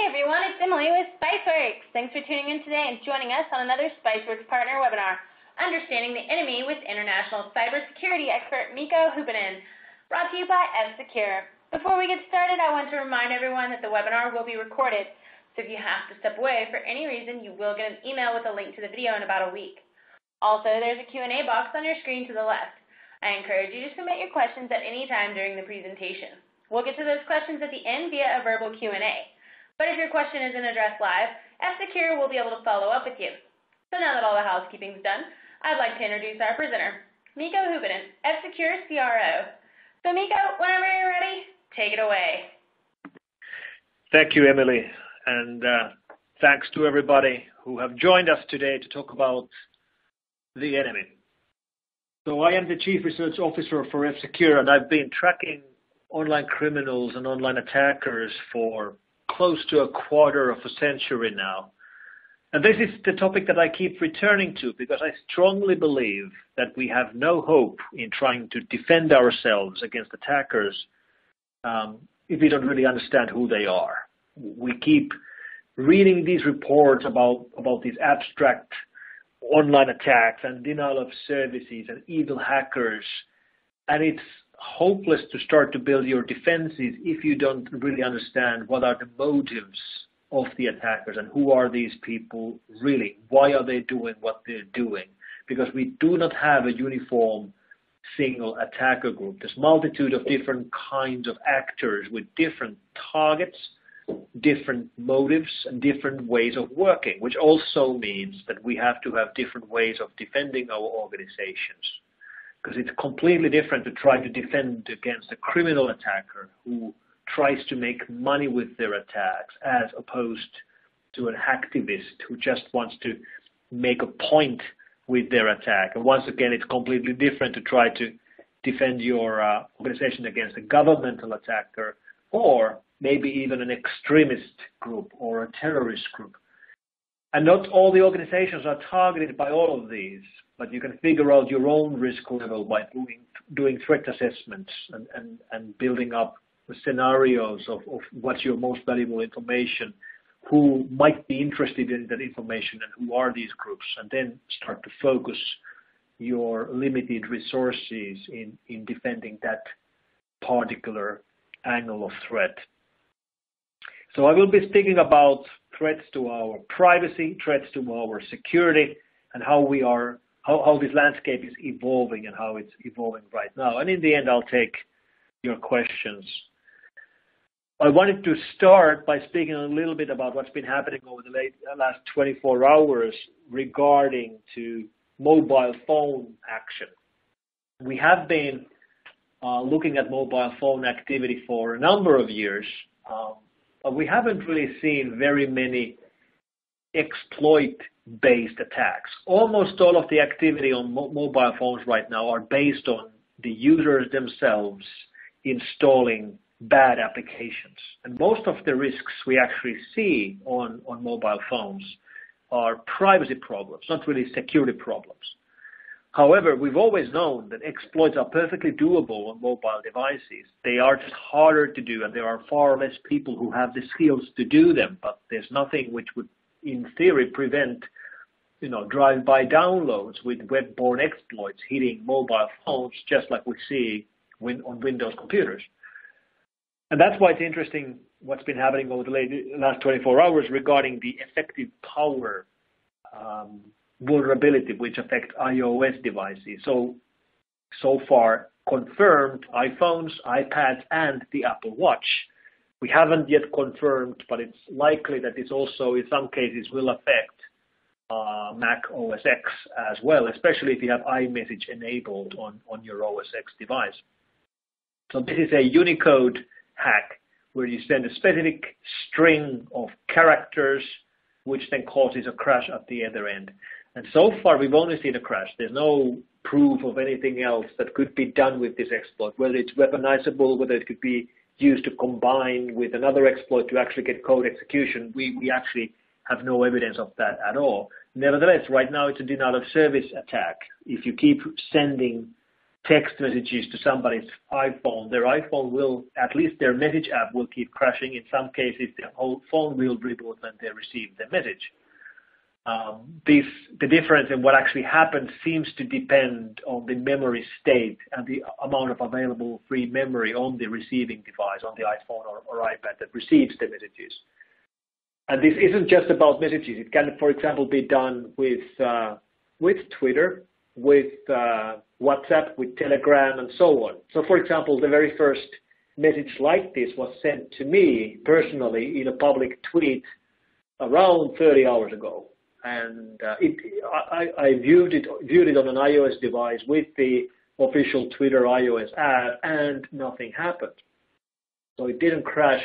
everyone, it's Emily with Spiceworks. Thanks for tuning in today and joining us on another Spiceworks partner webinar, Understanding the Enemy with international cybersecurity expert Mikko Hypponen, brought to you by F-Secure. Before we get started, I want to remind everyone that the webinar will be recorded, so if you have to step away for any reason, you will get an email with a link to the video in about a week. Also, there's a Q&A box on your screen to the left. I encourage you to submit your questions at any time during the presentation. We'll get to those questions at the end via a verbal Q&A. But if your question isn't addressed live, F-Secure will be able to follow up with you. So now that all the housekeeping's done, I'd like to introduce our presenter, Mikko Hypponen, F-Secure CRO. So Mikko, whenever you're ready, take it away. Thank you, Emily, and thanks to everybody who have joined us today to talk about the enemy. So I am the Chief Research Officer for F-Secure, and I've been tracking online criminals and online attackers for close to a quarter of a century now. And this is the topic that I keep returning to because I strongly believe that we have no hope in trying to defend ourselves against attackers if we don't really understand who they are. We keep reading these reports about these abstract online attacks and denial of services and evil hackers, and it's hopeless to start to build your defenses if you don't really understand what are the motives of the attackers and who are these people really, why are they doing what they're doing, because we do not have a uniform single attacker group. There's a multitude of different kinds of actors with different targets, different motives, and different ways of working, which also means that we have to have different ways of defending our organizations. Because it's completely different to try to defend against a criminal attacker who tries to make money with their attacks as opposed to an hacktivist who just wants to make a point with their attack. And once again, it's completely different to try to defend your organization against a governmental attacker or maybe even an extremist group or a terrorist group. And not all the organizations are targeted by all of these, but you can figure out your own risk level by doing threat assessments and building up scenarios of what's your most valuable information, who might be interested in that information, and who are these groups, and then start to focus your limited resources in defending that particular angle of threat. So I will be speaking about threats to our privacy, threats to our security, and how this landscape is evolving and how it's evolving right now. And in the end, I'll take your questions. I wanted to start by speaking a little bit about what's been happening over the last 24 hours regarding to mobile phone action. We have been looking at mobile phone activity for a number of years, but we haven't really seen very many exploit-based attacks. Almost all of the activity on mobile phones right now are based on the users themselves installing bad applications. And most of the risks we actually see on mobile phones are privacy problems, not really security problems. However, we've always known that exploits are perfectly doable on mobile devices. They are just harder to do, and there are far less people who have the skills to do them, but there's nothing which would, in theory, prevent drive-by downloads with web-borne exploits hitting mobile phones, just like we see on Windows computers. And that's why it's interesting what's been happening over the last 24 hours regarding the effective power vulnerability which affects iOS devices. So far confirmed iPhones, iPads, and the Apple Watch. We haven't yet confirmed, but it's likely that this also in some cases will affect Mac OS X as well, especially if you have iMessage enabled on your OS X device. So this is a Unicode hack where you send a specific string of characters which then causes a crash at the other end. And so far we've only seen a crash. There's no proof of anything else that could be done with this exploit, whether it's weaponizable, whether it could be used to combine with another exploit to actually get code execution. We actually have no evidence of that at all. Nevertheless, right now it's a denial of service attack. If you keep sending text messages to somebody's iPhone, their iPhone will, at least their message app will keep crashing. In some cases, their whole phone will reboot when they receive the message. The difference in what actually happens seems to depend on the memory state and the amount of available free memory on the receiving device, on the iPhone or iPad that receives the messages. And this isn't just about messages. It can, for example, be done with Twitter, with WhatsApp, with Telegram, and so on. So, for example, the very first message like this was sent to me personally in a public tweet around 30 hours ago. And I viewed it on an iOS device with the official Twitter iOS app, and nothing happened. So it didn't crash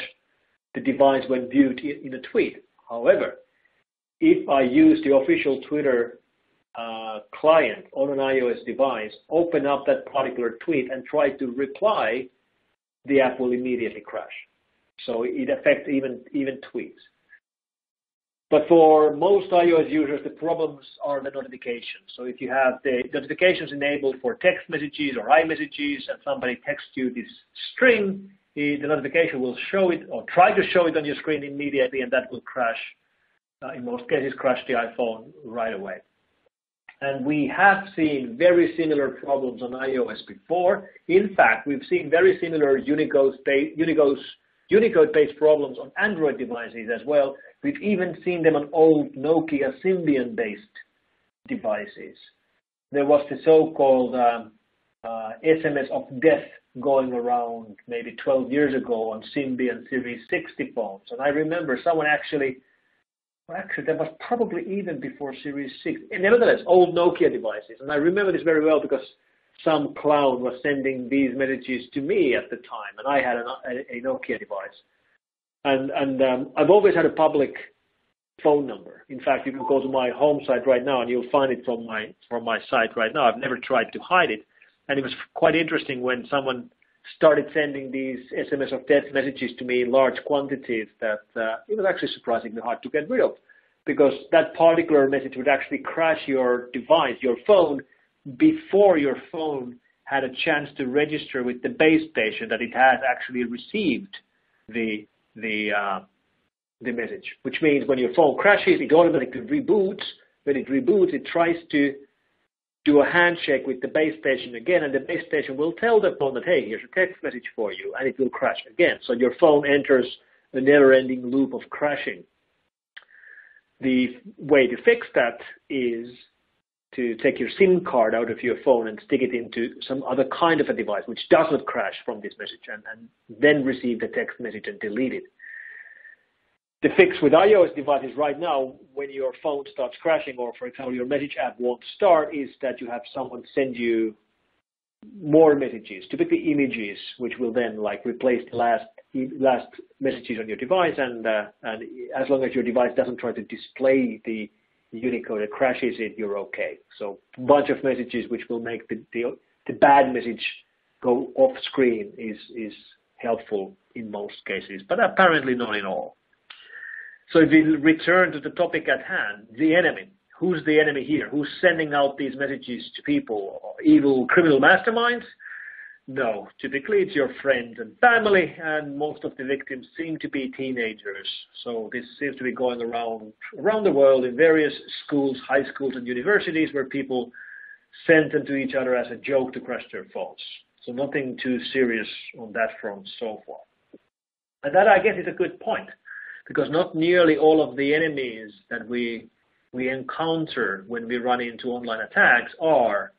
the device when viewed in a tweet. However, if I use the official Twitter client on an iOS device, open up that particular tweet and try to reply, the app will immediately crash. So it affects even tweets. But for most iOS users, the problems are the notifications. So if you have the notifications enabled for text messages or iMessages and somebody texts you this string, the notification will show it or try to show it on your screen immediately, and that will crash, in most cases, crash the iPhone right away. And we have seen very similar problems on iOS before. In fact, we've seen very similar Unicode-based problems on Android devices as well. We've even seen them on old Nokia Symbian-based devices. There was the so-called SMS of death going around maybe 12 years ago on Symbian Series 60 phones. And I remember someone actually, that was probably even before Series 6. Nevertheless, old Nokia devices. And I remember this very well because some clown was sending these messages to me at the time, and I had a Nokia device. And I've always had a public phone number. In fact, you can go to my home site right now, and you'll find it from my site right now. I've never tried to hide it. And it was quite interesting when someone started sending these SMS of death messages to me in large quantities that it was actually surprisingly hard to get rid of, because that particular message would actually crash your device, your phone, before your phone had a chance to register with the base station that it has actually received the message, which means when your phone crashes, it automatically reboots. When it reboots, it tries to do a handshake with the base station again, and the base station will tell the phone that, hey, here's a text message for you, and it will crash again. So your phone enters a never-ending loop of crashing. The way to fix that is to take your SIM card out of your phone and stick it into some other kind of a device which does not crash from this message, and then receive the text message and delete it. The fix with iOS devices right now, when your phone starts crashing, or for example your message app won't start, is that you have someone send you more messages, typically images, which will then replace the last messages on your device, and as long as your device doesn't try to display the Unicode that crashes it, you're okay. So a bunch of messages which will make the bad message go off screen is helpful in most cases, but apparently not in all. So if we return to the topic at hand, the enemy. Who's the enemy here? Who's sending out these messages to people? Evil criminal masterminds? No, typically it's your friends and family, and most of the victims seem to be teenagers. So this seems to be going around the world in various schools, high schools and universities, where people send them to each other as a joke to crash their phones. So nothing too serious on that front so far. And that, I guess, is a good point, because not nearly all of the enemies that we encounter when we run into online attacks are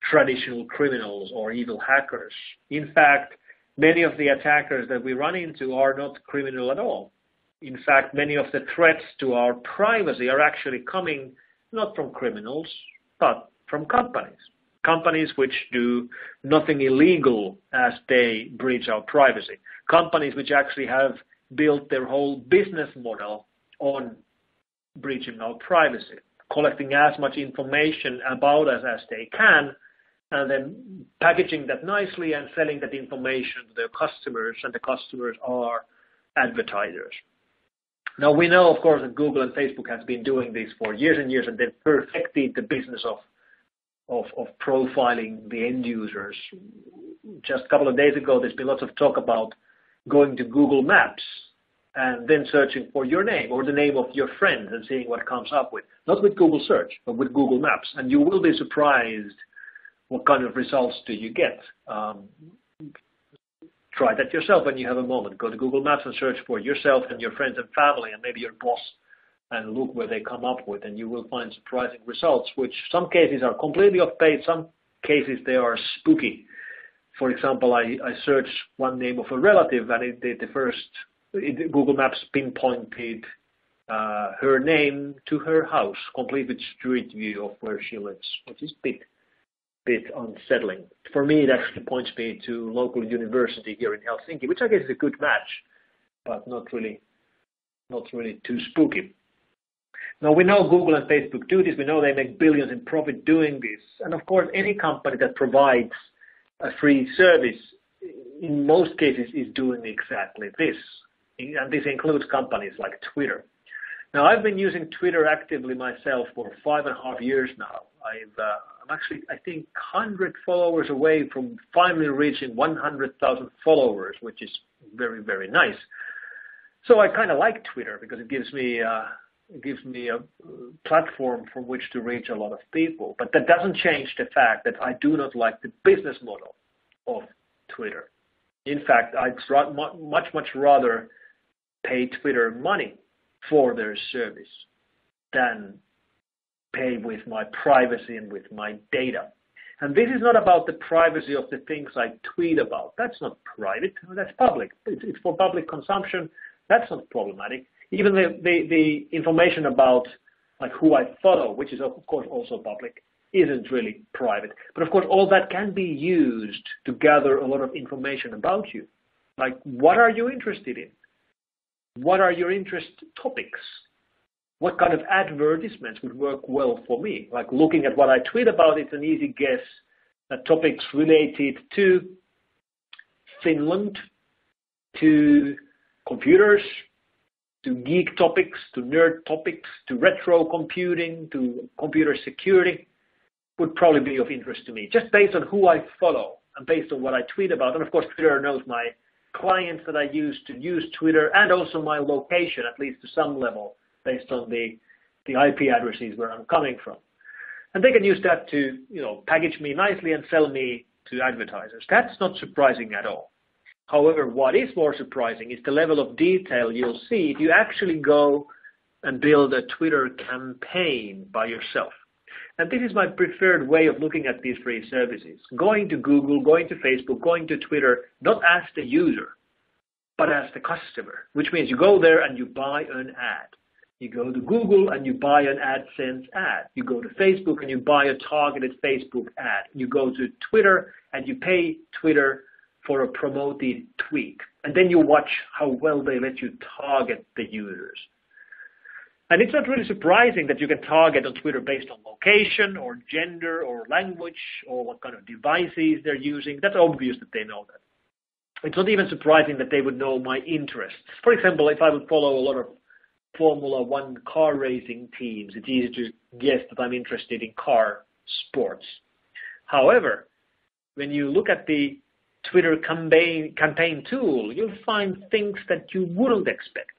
traditional criminals or evil hackers. In fact, many of the attackers that we run into are not criminal at all. In fact, many of the threats to our privacy are actually coming not from criminals, but from companies. Companies which do nothing illegal as they breach our privacy. Companies which actually have built their whole business model on breaching our privacy, collecting as much information about us as they can, and then packaging that nicely and selling that information to their customers, and the customers are advertisers. Now, we know, of course, that Google and Facebook has been doing this for years and years, and they've perfected the business of of profiling the end users. Just a couple of days ago, there's been lots of talk about going to Google Maps and then searching for your name or the name of your friend and seeing what comes up with. Not with Google Search, but with Google Maps. And you will be surprised what kind of results do you get. Try that yourself when you have a moment. Go to Google Maps and search for yourself and your friends and family and maybe your boss and look where they come up with, and you will find surprising results, which some cases are completely off base, some cases they are spooky. For example, I searched one name of a relative, and Google Maps pinpointed her name to her house, complete with street view of where she lives, which is a bit unsettling. For me, it actually points me to local university here in Helsinki, which I guess is a good match, but not really too spooky. Now, we know Google and Facebook do this. We know they make billions in profit doing this. And of course, any company that provides a free service, in most cases, is doing exactly this. And this includes companies like Twitter. Now, I've been using Twitter actively myself for 5.5 years now. I'm actually, I think, 100 followers away from finally reaching 100,000 followers, which is very, very nice. So I kind of like Twitter because it gives me a platform from which to reach a lot of people. But that doesn't change the fact that I do not like the business model of Twitter. In fact, I'd much rather pay Twitter money for their service than pay with my privacy and with my data. And this is not about the privacy of the things I tweet about. That's not private. That's public. It's for public consumption. That's not problematic. Even the information about like who I follow, which is of course also public, isn't really private. But of course, all that can be used to gather a lot of information about you. Like, what are you interested in? What are your interest topics? What kind of advertisements would work well for me? Like looking at what I tweet about, it's an easy guess that topics related to Finland, to computers, to geek topics, to nerd topics, to retro computing, to computer security would probably be of interest to me, just based on who I follow and based on what I tweet about. And of course, Twitter knows my clients that I use to use Twitter and also my location, at least to some level, based on the IP addresses where I'm coming from. And they can use that to, package me nicely and sell me to advertisers. That's not surprising at all. However, what is more surprising is the level of detail you'll see if you actually go and build a Twitter campaign by yourself. And this is my preferred way of looking at these free services. Going to Google, going to Facebook, going to Twitter, not as the user, but as the customer, which means you go there and you buy an ad. You go to Google and you buy an AdSense ad. You go to Facebook and you buy a targeted Facebook ad. You go to Twitter and you pay Twitter for a promoted tweet. And then you watch how well they let you target the users. And it's not really surprising that you can target on Twitter based on location or gender or language or what kind of devices they're using. That's obvious that they know that. It's not even surprising that they would know my interests. For example, if I would follow a lot of Formula One car racing teams, it's easy to guess that I'm interested in car sports. However, when you look at the Twitter campaign tool, you'll find things that you wouldn't expect,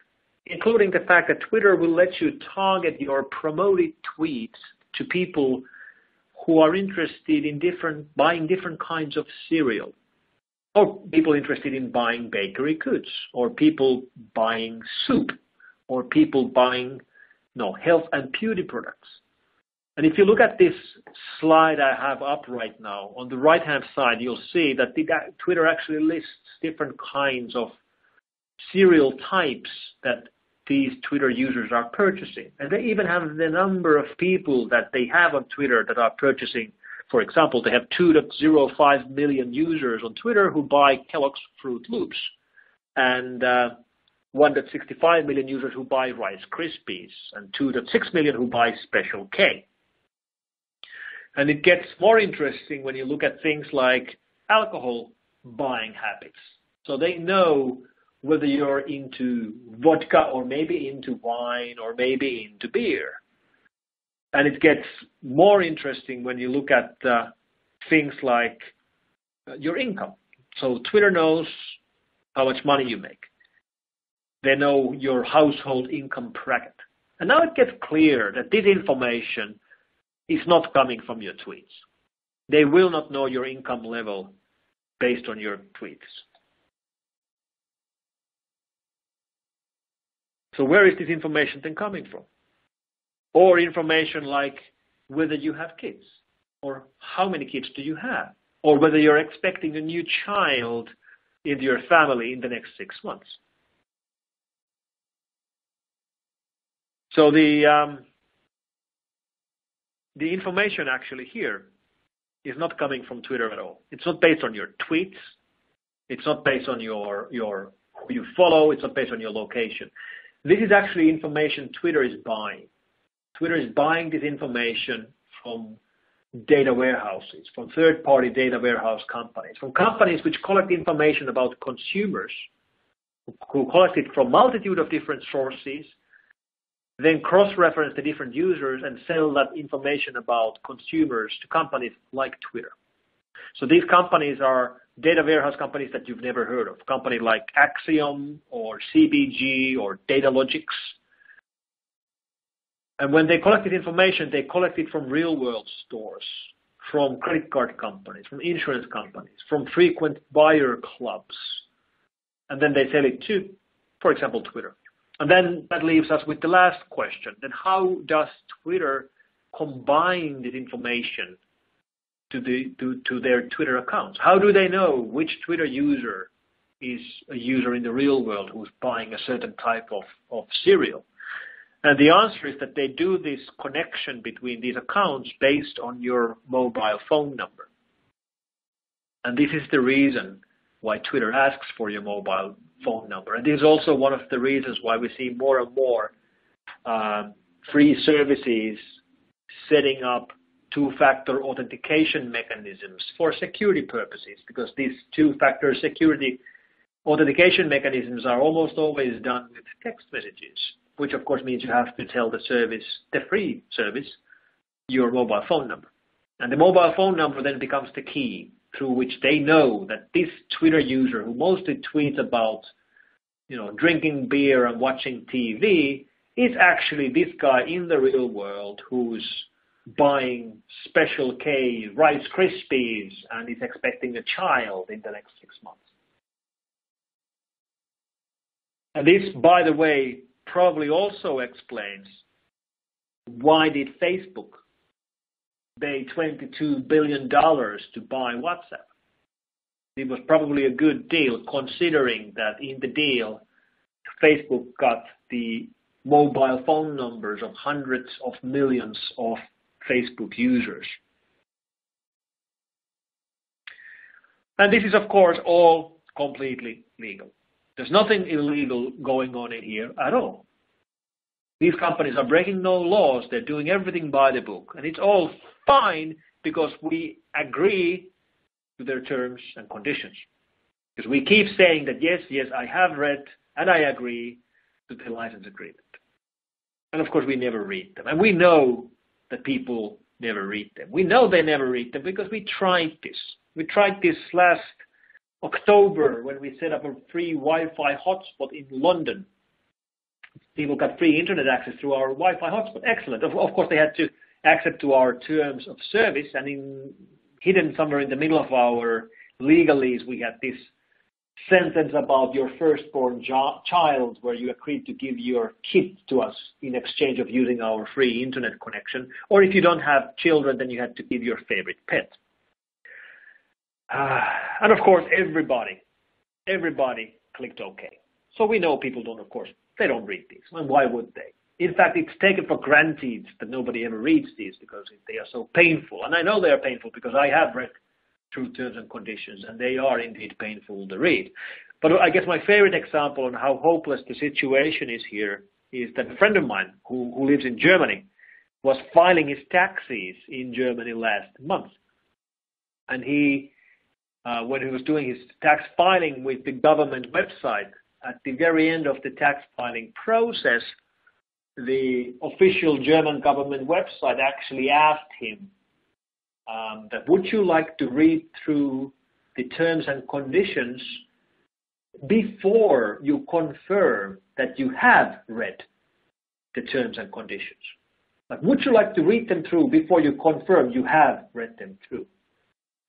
including the fact that Twitter will let you target your promoted tweets to people who are interested in buying different kinds of cereal, or people interested in buying bakery goods, or people buying soup, or people buying health and beauty products. And if you look at this slide I have up right now, on the right-hand side, you'll see that Twitter actually lists different kinds of cereal types that these Twitter users are purchasing. And they even have the number of people that they have on Twitter that are purchasing. For example, they have 2.05 million users on Twitter who buy Kellogg's Fruit Loops, and 1.65 million users who buy Rice Krispies, and 2.6 million who buy Special K. And it gets more interesting when you look at things like alcohol buying habits. So they know whether you're into vodka or maybe into wine or maybe into beer. And it gets more interesting when you look at things like your income. So Twitter knows how much money you make. They know your household income bracket. And now it gets clear that this information is not coming from your tweets. They will not know your income level based on your tweets. So where is this information then coming from? Or information like whether you have kids, or how many kids do you have, or whether you're expecting a new child into your family in the next 6 months. So the information actually here is not coming from Twitter at all. It's not based on your tweets. It's not based on your who you follow. It's not based on your location. This is actually information Twitter is buying. Twitter is buying this information from data warehouses, from third-party data warehouse companies, from companies which collect information about consumers, who collect it from a multitude of different sources, then cross-reference the different users and sell that information about consumers to companies like Twitter. So these companies are data warehouse companies that you've never heard of, companies like Axiom or CBG or Datalogics. And when they collect this information, they collect it from real-world stores, from credit card companies, from insurance companies, from frequent buyer clubs. And then they sell it to, for example, Twitter. And then that leaves us with the last question. Then how does Twitter combine this information to their Twitter accounts? How do they know which Twitter user is a user in the real world who's buying a certain type of cereal? And the answer is that they do this connection between these accounts based on your mobile phone number. And this is the reason why Twitter asks for your mobile phone number. And this is also one of the reasons why we see more and more free services setting up two-factor authentication mechanisms for security purposes, because these two-factor security authentication mechanisms are almost always done with text messages, which of course means you have to tell the service, the free service, your mobile phone number. And the mobile phone number then becomes the key through which they know that this Twitter user who mostly tweets about, drinking beer and watching TV is actually this guy in the real world who's buying Special K Rice Krispies and is expecting a child in the next 6 months. And this, by the way, probably also explains why did Facebook pay $22 billion to buy WhatsApp. It was probably a good deal, considering that in the deal, Facebook got the mobile phone numbers of hundreds of millions of Facebook users. And this is, of course, all completely legal. There's nothing illegal going on in here at all. These companies are breaking no laws. They're doing everything by the book. And it's all fine because we agree to their terms and conditions. Because we keep saying that, yes, I have read and I agree to the license agreement. And of course, we never read them. And we know that people never read them. We know they never read them because we tried this. We tried this last October when we set up a free Wi-Fi hotspot in London. People got free internet access through our Wi-Fi hotspot. Excellent. Of course, they had to accept to our terms of service, and hidden somewhere in the middle of our legalese, we had this sentence about your firstborn child where you agreed to give your kid to us in exchange of using our free internet connection. Or if you don't have children, then you had to give your favorite pet. And of course, everybody clicked OK. So we know people don't, of course, they don't read these. And why would they? In fact, it's taken for granted that nobody ever reads these because they are so painful. And I know they are painful because I have read through terms and conditions, and they are indeed painful to read. But I guess my favorite example on how hopeless the situation is here is that a friend of mine who lives in Germany was filing his taxes in Germany last month. And he, when he was doing his tax filing with the government website, at the very end of the tax filing process, the official German government website actually asked him that would you like to read through the terms and conditions before you confirm that you have read the terms and conditions? Like, would you like to read them through before you confirm you have read them through?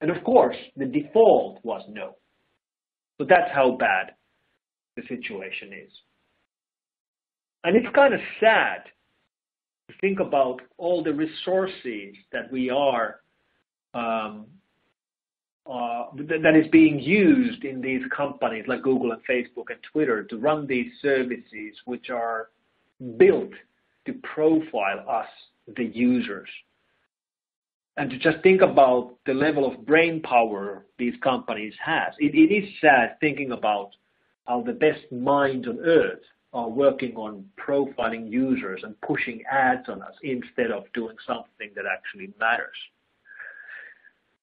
And of course, the default was no. So that's how bad the situation is. And it's kind of sad to think about all the resources that we are that is being used in these companies like Google and Facebook and Twitter to run these services which are built to profile us, the users. And to just think about the level of brain power these companies have. It is sad thinking about how the best minds on earth are working on profiling users and pushing ads on us instead of doing something that actually matters.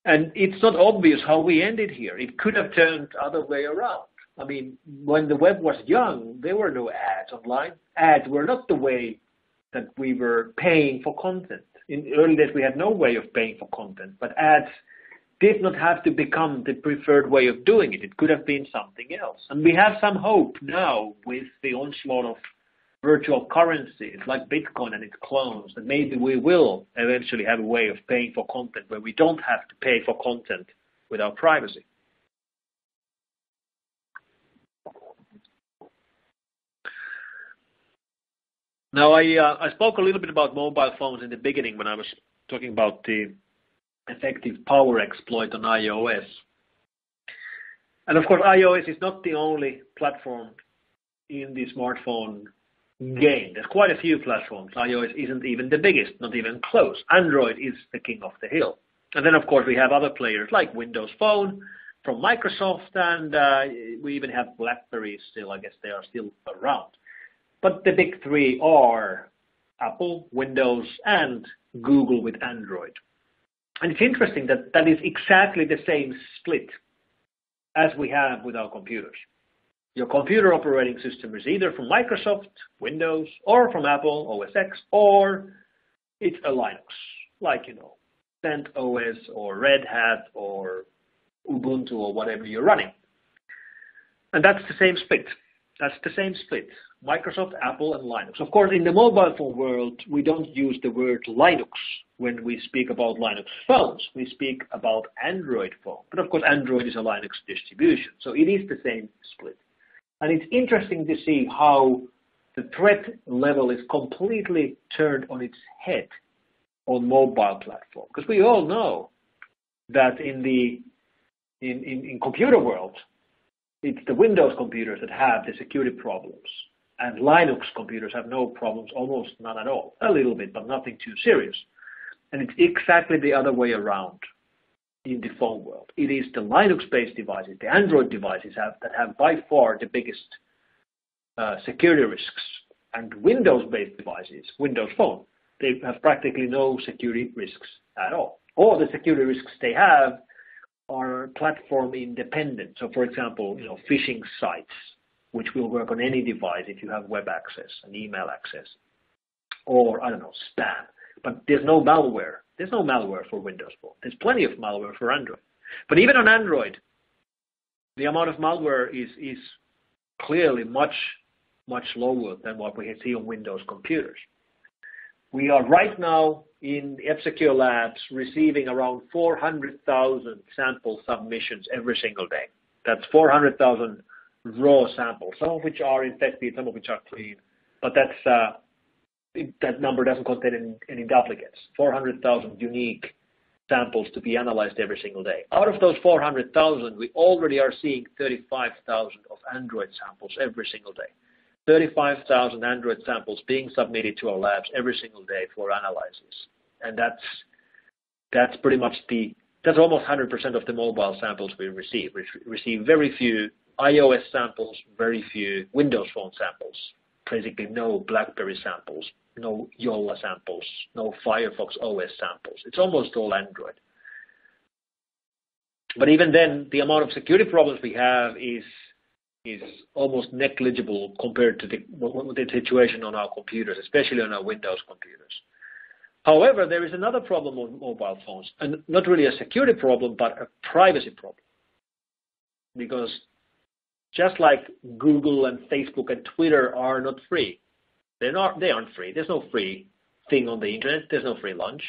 And it's not obvious how we ended here. It could have turned the other way around. I mean, when the web was young, there were no ads online. Ads were not the way that we were paying for content. In early days, we had no way of paying for content, but ads did not have to become the preferred way of doing it. It could have been something else. And we have some hope now with the onslaught of virtual currencies like Bitcoin and its clones that maybe we will eventually have a way of paying for content where we don't have to pay for content without privacy. Now, I spoke a little bit about mobile phones in the beginning when I was talking about the effective power exploit on iOS. And of course, iOS is not the only platform in the smartphone game. There's quite a few platforms. iOS isn't even the biggest, not even close. Android is the king of the hill. And then, of course, we have other players like Windows Phone from Microsoft, and we even have BlackBerry still. I guess they are still around. But the big three are Apple, Windows, and Google with Android. And it's interesting that that is exactly the same split as we have with our computers. Your computer operating system is either from Microsoft, Windows, or from Apple, OS X, or it's a Linux, like, CentOS or Red Hat or Ubuntu or whatever you're running. And that's the same split. That's the same split. Microsoft, Apple, and Linux. Of course, in the mobile phone world, we don't use the word Linux when we speak about Linux phones. We speak about Android phone. But of course, Android is a Linux distribution. So it is the same split. And it's interesting to see how the threat level is completely turned on its head on mobile platform. Because we all know that in computer world, it's the Windows computers that have the security problems. And Linux computers have no problems, almost none at all. A little bit, but nothing too serious. And it's exactly the other way around in the phone world. It is the Linux-based devices, the Android devices that have by far the biggest security risks. And Windows-based devices, Windows Phone, they have practically no security risks at all. Or the security risks they have are platform independent. So, for example, phishing sites, which will work on any device if you have web access and email access, or, spam. But there's no malware. There's no malware for Windows Phone. There's plenty of malware for Android. But even on Android, the amount of malware is clearly much, much lower than what we see on Windows computers. We are right now in F-Secure Labs receiving around 400,000 sample submissions every single day. That's 400,000 raw samples, some of which are infected, some of which are clean. But that number doesn't contain any duplicates. 400,000 unique samples to be analyzed every single day. Out of those 400,000, we already are seeing 35,000 of Android samples every single day. 35,000 Android samples being submitted to our labs every single day for analysis. And that's pretty much that's almost 100% of the mobile samples we receive. We receive very few iOS samples, very few Windows Phone samples. Basically no BlackBerry samples, no Yola samples, no Firefox OS samples. It's almost all Android. But even then, the amount of security problems we have is is almost negligible compared to the situation on our computers, especially on our Windows computers. However, there is another problem on mobile phones, and not really a security problem, but a privacy problem. Because just like Google and Facebook and Twitter are not free, they aren't free. There's no free thing on the internet. There's no free lunch.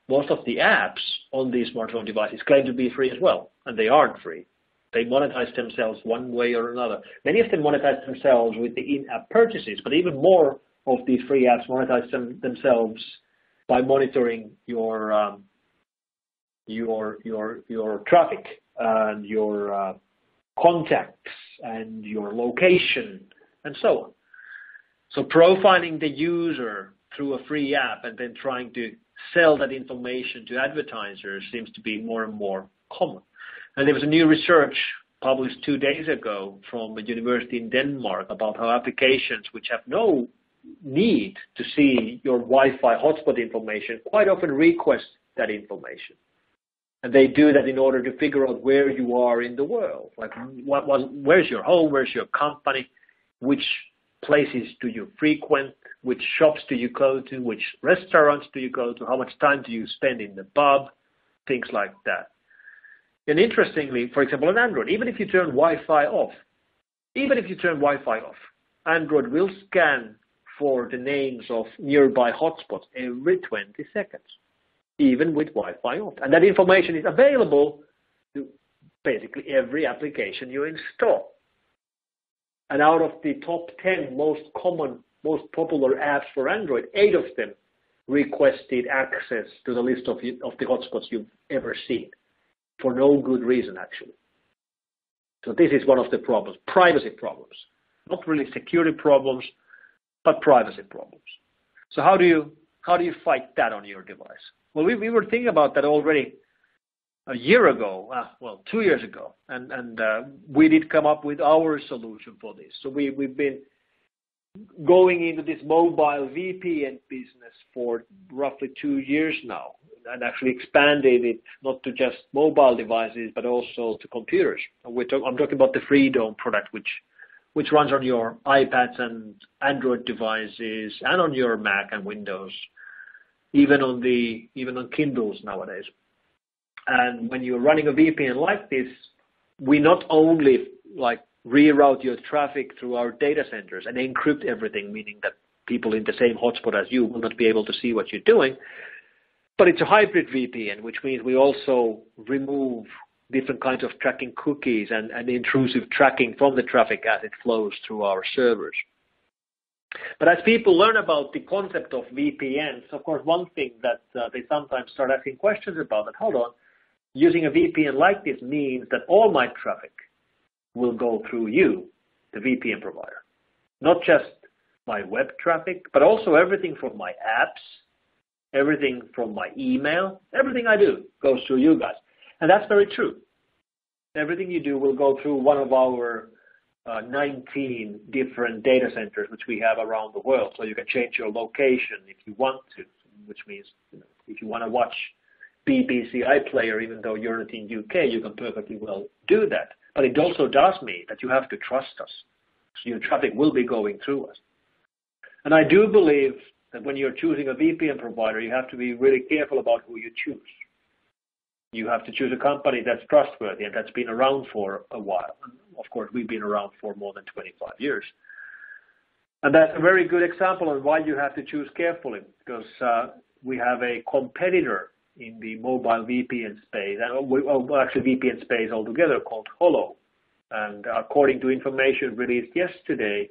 Most of the apps on these smartphone devices claim to be free as well, and they aren't free. They monetize themselves one way or another. Many of them monetize themselves with the in-app purchases, but even more of these free apps monetize themselves by monitoring your traffic and your contacts and your location and so on. So profiling the user through a free app and then trying to sell that information to advertisers seems to be more and more common. And there was a new research published 2 days ago from a university in Denmark about how applications which have no need to see your Wi-Fi hotspot information quite often request that information. And they do that in order to figure out where you are in the world. Like, where's your home, where's your company, which places do you frequent, which shops do you go to, which restaurants do you go to, how much time do you spend in the pub, things like that. And interestingly, for example, on Android, even if you turn Wi-Fi off, Android will scan for the names of nearby hotspots every 20 seconds, even with Wi-Fi off. And that information is available to basically every application you install. And out of the top 10 most popular apps for Android, 8 of them requested access to the list of the hotspots you've ever seen, for no good reason, actually. So this is one of the problems, privacy problems. Not really security problems, but privacy problems. So how do you fight that on your device? Well, we were thinking about that already a year ago, 2 years ago, and we did come up with our solution for this. So we've been going into this mobile VPN business for roughly 2 years now, and actually expanded it not to just mobile devices, but also to computers. I'm talking about the Freedom product, which runs on your iPads and Android devices, and on your Mac and Windows, even on Kindles nowadays. And when you're running a VPN like this, we not only reroute your traffic through our data centers and encrypt everything, meaning that people in the same hotspot as you will not be able to see what you're doing, but it's a hybrid VPN, which means we also remove different kinds of tracking cookies and intrusive tracking from the traffic as it flows through our servers. But as people learn about the concept of VPNs, of course, one thing that they sometimes start asking questions about, that hold on, using a VPN like this means that all my traffic will go through you, the VPN provider. Not just my web traffic, but also everything from my apps, everything from my email, everything I do goes through you guys. And that's very true. Everything you do will go through one of our 19 different data centers which we have around the world. So you can change your location if you want to, which means if you want to watch BBC iPlayer, even though you're not in UK, you can perfectly well do that. But it also does mean that you have to trust us. So your traffic will be going through us. And I do believe that when you're choosing a VPN provider, you have to be really careful about who you choose. You have to choose a company that's trustworthy and that's been around for a while. And of course, we've been around for more than 25 years. And that's a very good example of why you have to choose carefully, because we have a competitor in the mobile VPN space, and actually VPN space altogether, called Holo. And according to information released yesterday,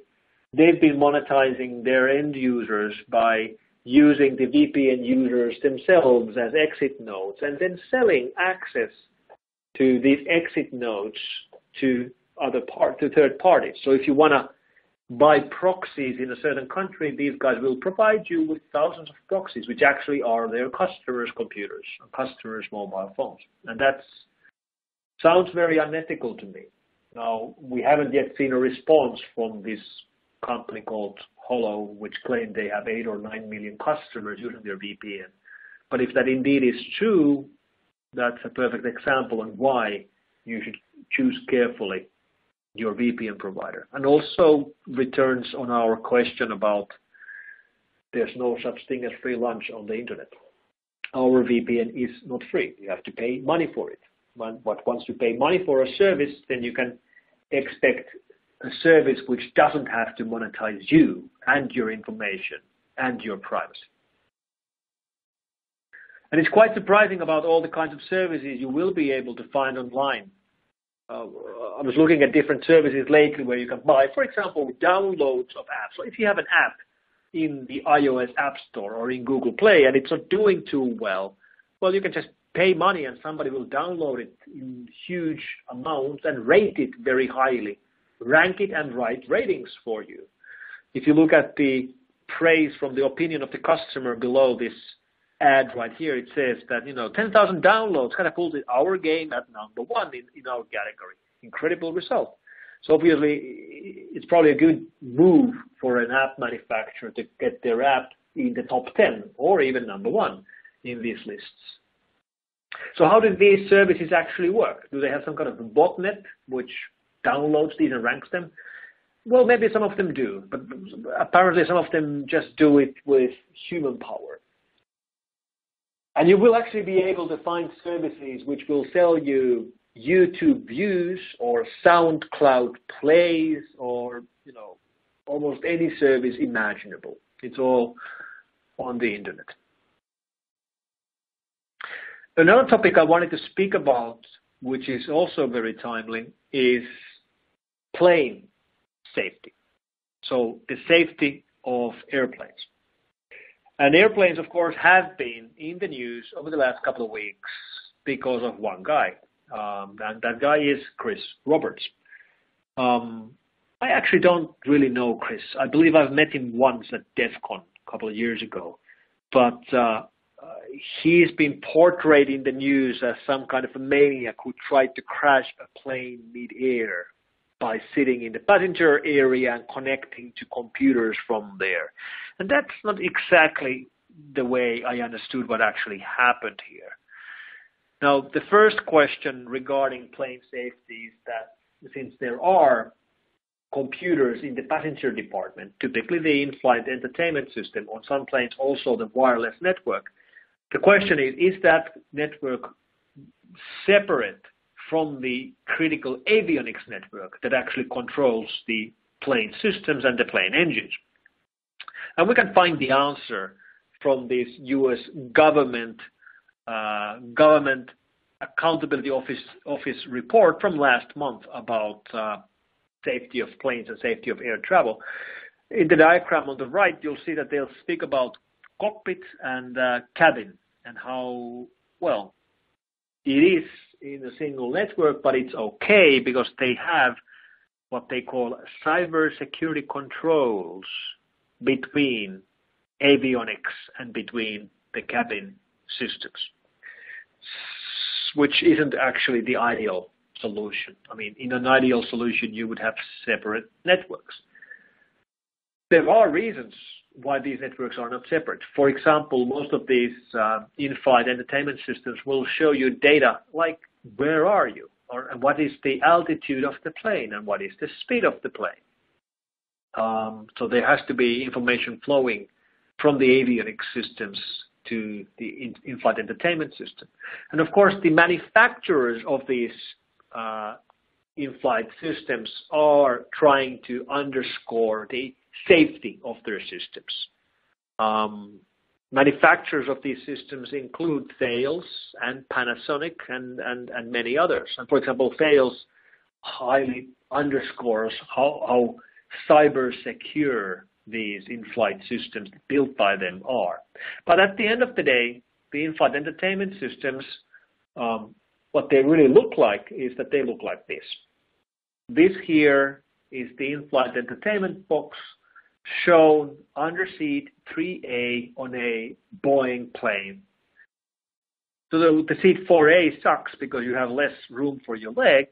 they've been monetizing their end users by using the VPN users themselves as exit nodes and then selling access to these exit nodes to third parties. So if you want to buy proxies in a certain country, these guys will provide you with thousands of proxies, which actually are their customers' computers, customers' mobile phones. And that sounds very unethical to me. Now, we haven't yet seen a response from this company called Holo, which claimed they have 8 or 9 million customers using their VPN. But if that indeed is true, that's a perfect example on why you should choose carefully your VPN provider, and also returns on our question about there's no such thing as free lunch on the internet. Our VPN is not free. You have to pay money for it. But once you pay money for a service, then you can expect a service which doesn't have to monetize you and your information and your privacy. And it's quite surprising about all the kinds of services you will be able to find online. I was looking at different services lately where you can buy, for example, downloads of apps. So if you have an app in the iOS App Store or in Google Play and it's not doing too well, you can just pay money and somebody will download it in huge amounts and rate it very highly, rank it and write ratings for you. If you look at the praise from the opinion of the customer below this ad right here, it says that 10,000 downloads kind of pulled our game at number one in our category. Incredible result. So obviously it's probably a good move for an app manufacturer to get their app in the top 10 or even number one in these lists. So how do these services actually work? Do they have some kind of a botnet which downloads these and ranks them? Well, maybe some of them do, but apparently some of them just do it with human power. And you will actually be able to find services which will sell you YouTube views or SoundCloud plays or, almost any service imaginable. It's all on the internet. Another topic I wanted to speak about, which is also very timely, is plane safety. So the safety of airplanes. And airplanes, of course, have been in the news over the last couple of weeks because of one guy. And that guy is Chris Roberts. I actually don't really know Chris. I believe I've met him once at DEF CON a couple of years ago. But he's been portrayed in the news as some kind of a maniac who tried to crash a plane mid-air by sitting in the passenger area and connecting to computers from there. And that's not exactly the way I understood what actually happened here. Now, the first question regarding plane safety is that since there are computers in the passenger department, typically the in-flight entertainment system, on some planes also the wireless network, the question is that network separate from the critical avionics network that actually controls the plane systems and the plane engines? And we can find the answer from this U.S. government accountability office report from last month about safety of planes and safety of air travel. In the diagram on the right, you'll see that they'll speak about cockpit and cabin and how, well, it is in a single network, but it's okay because they have what they call cybersecurity controls between avionics and between the cabin systems, which isn't actually the ideal solution. I mean, in an ideal solution, you would have separate networks. There are reasons why these networks are not separate. For example, most of these in-flight entertainment systems will show you data like where are you, or what is the altitude of the plane, and what is the speed of the plane. So there has to be information flowing from the avionics systems to the in-flight entertainment system. And of course, the manufacturers of these in-flight systems are trying to underscore the safety of their systems. Manufacturers of these systems include Thales and Panasonic and many others. And for example, Thales highly underscores how cyber secure these in-flight systems built by them are. But at the end of the day, the in-flight entertainment systems, what they really look like is that they look like this. This here is the in-flight entertainment box shown under seat 3A on a Boeing plane. So the seat 4A sucks because you have less room for your legs,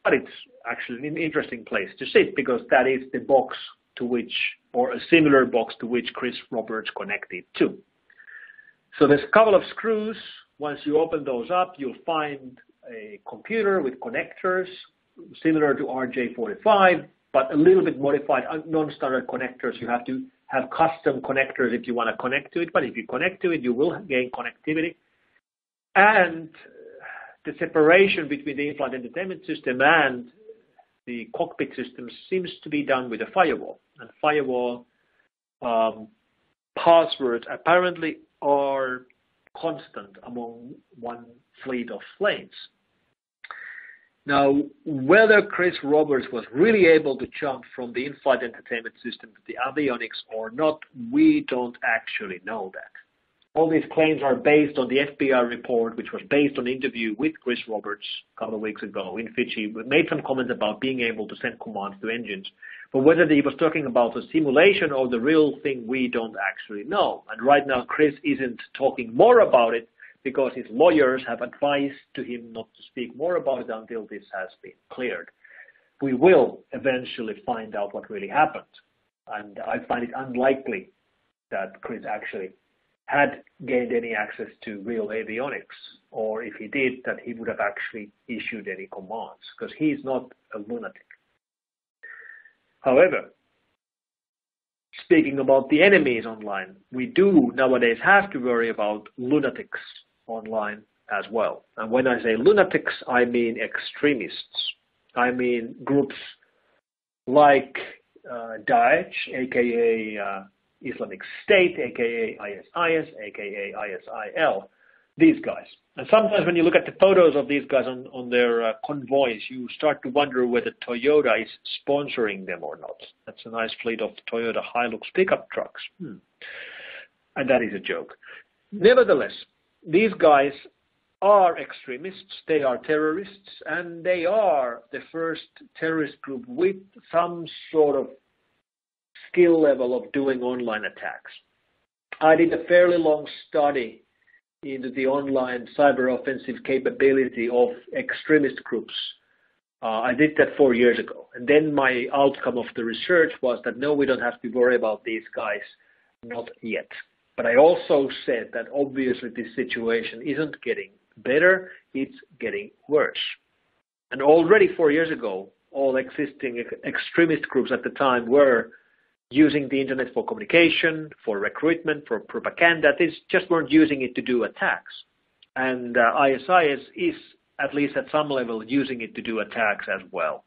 but it's actually an interesting place to sit because that is the box to which, or a similar box to which Chris Roberts connected to. So there's a couple of screws. Once you open those up, you'll find a computer with connectors similar to RJ45, but a little bit modified, non-standard connectors. You have to have custom connectors if you want to connect to it, but if you connect to it, you will gain connectivity. And the separation between the in-flight entertainment system and the cockpit system seems to be done with a firewall. And firewall passwords apparently are constant among one fleet of planes. Now, whether Chris Roberts was really able to jump from the in-flight entertainment system to the avionics or not, we don't actually know that. All these claims are based on the FBI report, which was based on an interview with Chris Roberts a couple of weeks ago in Fiji. We made some comments about being able to send commands to engines. But whether he was talking about a simulation or the real thing, we don't actually know. And right now, Chris isn't talking more about it because his lawyers have advised to him not to speak more about it until this has been cleared. We will eventually find out what really happened. And I find it unlikely that Chris actually had gained any access to real avionics, or if he did, that he would have actually issued any commands, because he's not a lunatic. However, speaking about the enemies online, we do nowadays have to worry about lunatics online as well. And when I say lunatics, I mean extremists. I mean groups like Daesh, aka Islamic State, aka ISIS, aka ISIL, these guys. And sometimes when you look at the photos of these guys on their convoys, you start to wonder whether Toyota is sponsoring them or not. That's a nice fleet of Toyota Hilux pickup trucks. And that is a joke. Nevertheless, these guys are extremists, they are terrorists, and they are the first terrorist group with some sort of skill level of doing online attacks. I did a fairly long study into the online cyber offensive capability of extremist groups. I did that 4 years ago. And then my outcome of the research was that no, we don't have to worry about these guys, not yet. But I also said that obviously this situation isn't getting better, it's getting worse. And already 4 years ago, all existing extremist groups at the time were using the internet for communication, for recruitment, for propaganda. They just weren't using it to do attacks. And ISIS is, at least at some level, using it to do attacks as well.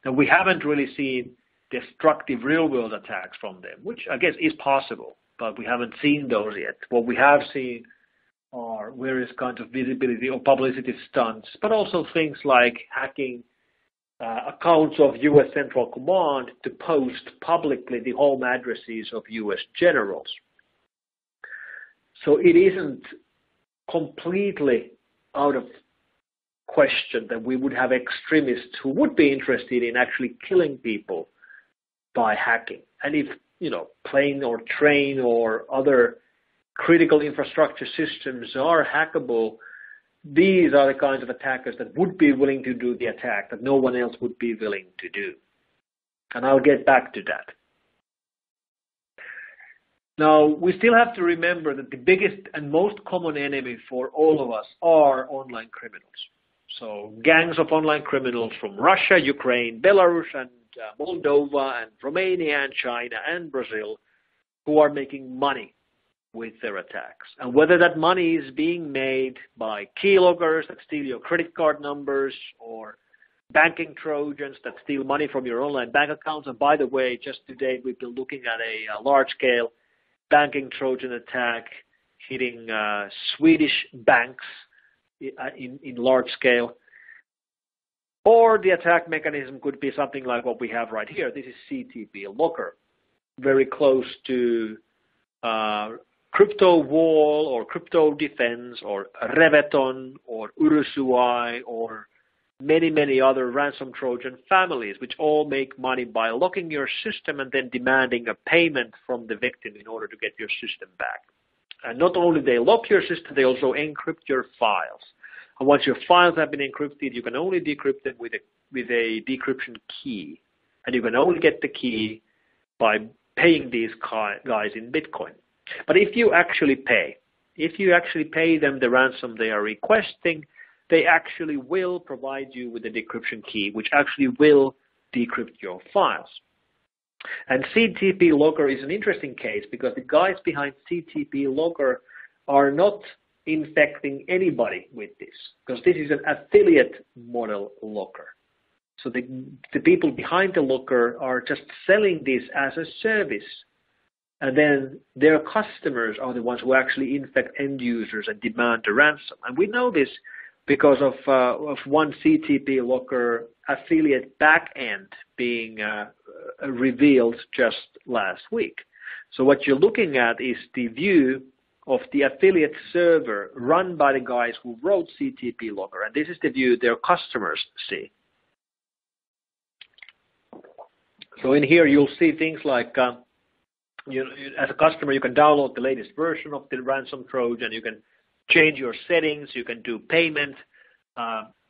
Now, we haven't really seen destructive real-world attacks from them, which I guess is possible, but we haven't seen those yet. What we have seen are various kinds of visibility or publicity stunts, but also things like hacking accounts of U.S. Central Command to post publicly the home addresses of U.S. generals. So it isn't completely out of question that we would have extremists who would be interested in actually killing people by hacking. And if, plane or train or other critical infrastructure systems are hackable, these are the kinds of attackers that would be willing to do the attack that no one else would be willing to do. And I'll get back to that. Now, we still have to remember that the biggest and most common enemy for all of us are online criminals. So gangs of online criminals from Russia, Ukraine, Belarus, and Moldova, and Romania, and China, and Brazil, who are making money with their attacks. And whether that money is being made by keyloggers that steal your credit card numbers, or banking trojans that steal money from your online bank accounts. And by the way, just today we've been looking at a large-scale banking trojan attack hitting Swedish banks in large scale. Or the attack mechanism could be something like what we have right here. This is CTP Locker, very close to Crypto Wall or Crypto Defense or Reveton or Urusuai or many, many other ransom Trojan families, which all make money by locking your system and then demanding a payment from the victim in order to get your system back. And not only they lock your system, they also encrypt your files. And once your files have been encrypted, you can only decrypt them with a decryption key. And you can only get the key by paying these guys in Bitcoin. But if you actually pay them the ransom they are requesting, they actually will provide you with a decryption key, which actually will decrypt your files. And CTP Logger is an interesting case because the guys behind CTP Logger are not infecting anybody with this, because this is an affiliate model locker. So the people behind the locker are just selling this as a service. And then their customers are the ones who actually infect end users and demand a ransom. And we know this because of one CTP Locker affiliate backend being revealed just last week. So what you're looking at is the view of the affiliate server run by the guys who wrote CTP Locker. And this is the view their customers see. So in here you'll see things like as a customer, you can download the latest version of the ransom Trojan. You can change your settings. You can do payment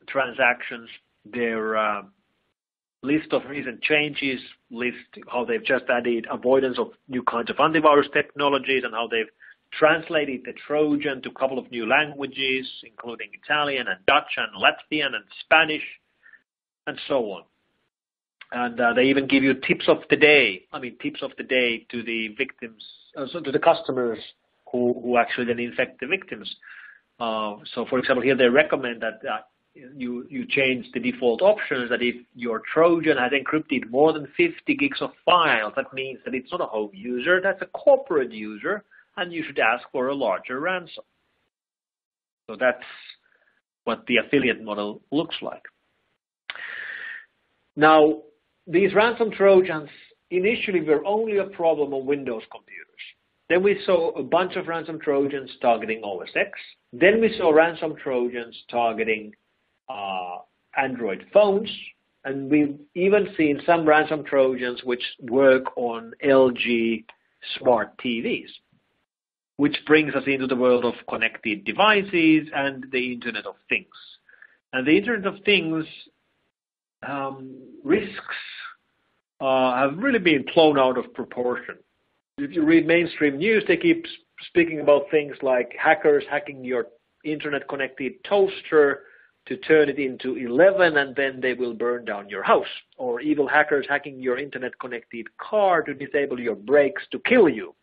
transactions. Their list of recent changes, list how they've just added avoidance of new kinds of antivirus technologies and how they've translated the Trojan to a couple of new languages, including Italian and Dutch and Latvian and Spanish and so on. And they even give you tips of the day. Tips of the day to the victims, to the customers who actually then infect the victims. So, for example, here they recommend that you change the default options. That if your Trojan has encrypted more than 50 gigs of files, that means that it's not a home user, that's a corporate user, and you should ask for a larger ransom. So that's what the affiliate model looks like. Now, these ransom Trojans initially were only a problem on Windows computers. Then we saw a bunch of ransom Trojans targeting OS X. Then we saw ransom Trojans targeting Android phones. And we've even seen some ransom Trojans which work on LG smart TVs, which brings us into the world of connected devices and the Internet of Things. And the Internet of Things risks have really been blown out of proportion. If you read mainstream news, they keep speaking about things like hackers hacking your internet-connected toaster to turn it into 11 and then they will burn down your house. Or evil hackers hacking your internet-connected car to disable your brakes to kill you.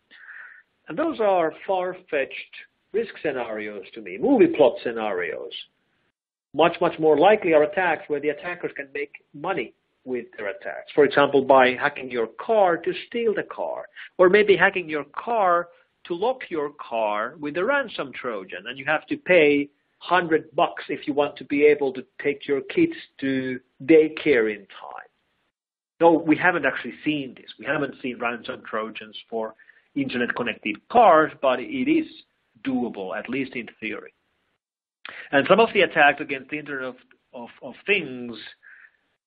And those are far-fetched risk scenarios to me, movie plot scenarios. Much, much more likely are attacks where the attackers can make money with their attacks. For example, by hacking your car to steal the car, or maybe hacking your car to lock your car with a ransom Trojan, and you have to pay $100 if you want to be able to take your kids to daycare in time. No, we haven't actually seen this. We haven't seen ransom Trojans for internet-connected cars, but it is doable, at least in theory. And some of the attacks against the Internet of Things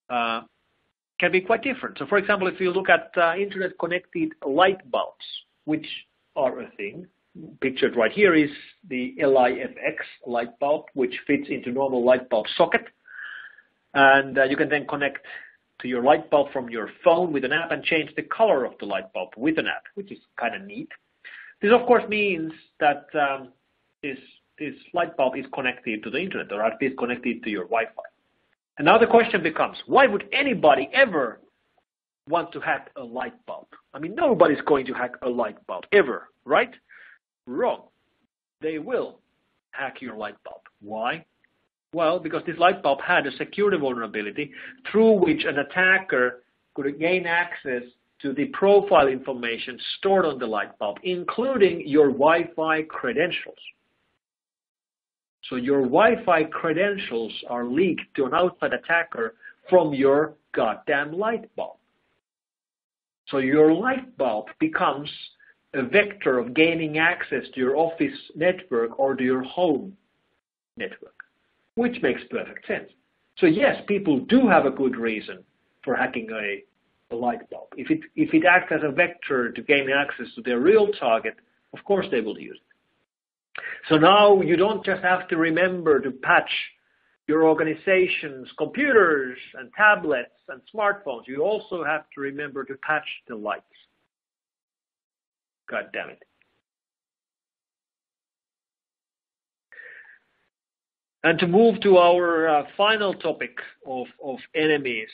can be quite different. So, for example, if you look at internet-connected light bulbs, which are a thing, pictured right here is the LIFX light bulb, which fits into normal light bulb socket. And you can then connect to your light bulb from your phone with an app and change the color of the light bulb with an app, which is kind of neat. This, of course, means that this light bulb is connected to the internet, or at least connected to your Wi-Fi. And now the question becomes, why would anybody ever want to hack a light bulb? Nobody's going to hack a light bulb, ever, right? Wrong. They will hack your light bulb. Why? Well, because this light bulb had a security vulnerability through which an attacker could gain access to the profile information stored on the light bulb, including your Wi-Fi credentials. So your Wi-Fi credentials are leaked to an outside attacker from your goddamn light bulb. So your light bulb becomes a vector of gaining access to your office network or to your home network, which makes perfect sense. So yes, people do have a good reason for hacking a light bulb. If it acts as a vector to gain access to their real target, of course they will use it. So now you don't just have to remember to patch your organization's computers and tablets and smartphones. You also have to remember to patch the lights. God damn it. And to move to our final topic of enemies,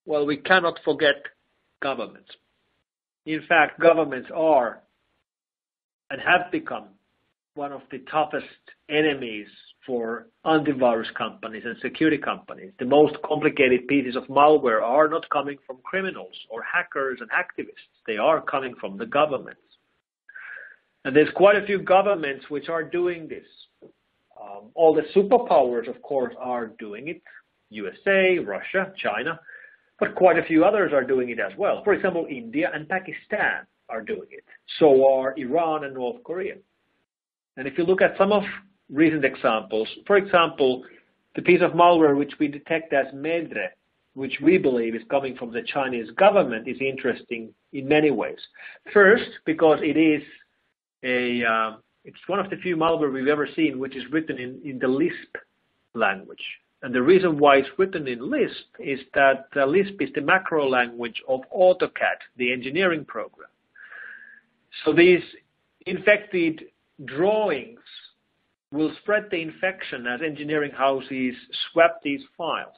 well, we cannot forget governments. In fact, governments are and have become one of the toughest enemies for antivirus companies and security companies. The most complicated pieces of malware are not coming from criminals or hackers and activists. They are coming from the governments. And there's quite a few governments which are doing this. All the superpowers, of course, are doing it. USA, Russia, China, but quite a few others are doing it as well. For example, India and Pakistan are doing it. So are Iran and North Korea. And if you look at some of recent examples, for example, the piece of malware which we detect as Medre, which we believe is coming from the Chinese government, is interesting in many ways. First, because it is it's one of the few malware we've ever seen which is written in the Lisp language. And the reason why it's written in Lisp is that Lisp is the macro language of AutoCAD, the engineering program. So these infected drawings will spread the infection as engineering houses swap these files.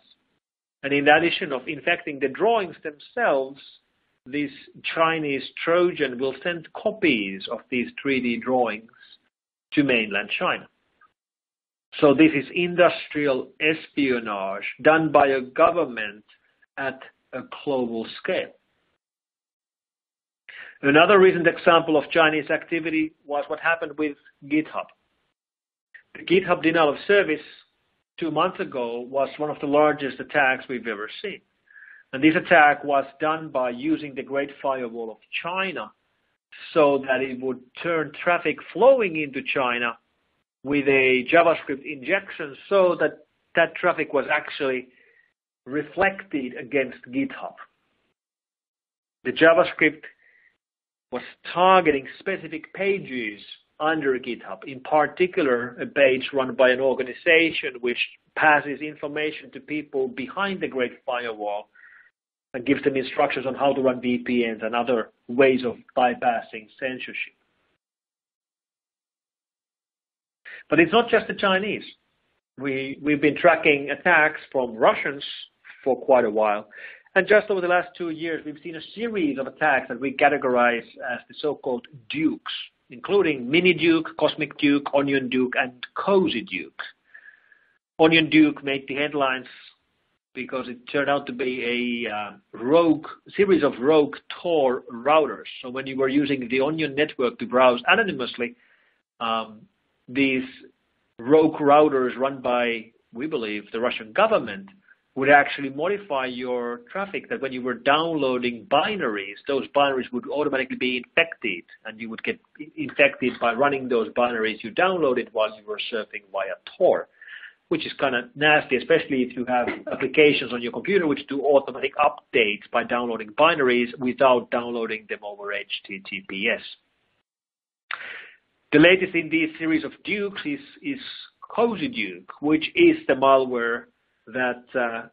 And in addition of infecting the drawings themselves, this Chinese Trojan will send copies of these 3D drawings to mainland China. So this is industrial espionage done by a government at a global scale. Another recent example of Chinese activity was what happened with GitHub. The GitHub denial of service 2 months ago was one of the largest attacks we've ever seen. And this attack was done by using the Great Firewall of China so that it would turn traffic flowing into China with a JavaScript injection so that that traffic was actually reflected against GitHub. The JavaScript was targeting specific pages under GitHub, in particular a page run by an organization which passes information to people behind the Great Firewall and gives them instructions on how to run VPNs and other ways of bypassing censorship. But it's not just the Chinese. We've been tracking attacks from Russians for quite a while. And just over the last 2 years, we've seen a series of attacks that we categorize as the so-called dukes, including Mini Duke, Cosmic Duke, Onion Duke, and Cozy Duke. Onion Duke made the headlines because it turned out to be a series of rogue Tor routers. So when you were using the Onion network to browse anonymously, these rogue routers run by, we believe, the Russian government would actually modify your traffic, that when you were downloading binaries, those binaries would automatically be infected, and you would get infected by running those binaries you downloaded while you were surfing via Tor, which is kind of nasty, especially if you have applications on your computer which do automatic updates by downloading binaries without downloading them over HTTPS. The latest in this series of dukes is Cozy Duke, which is the malware that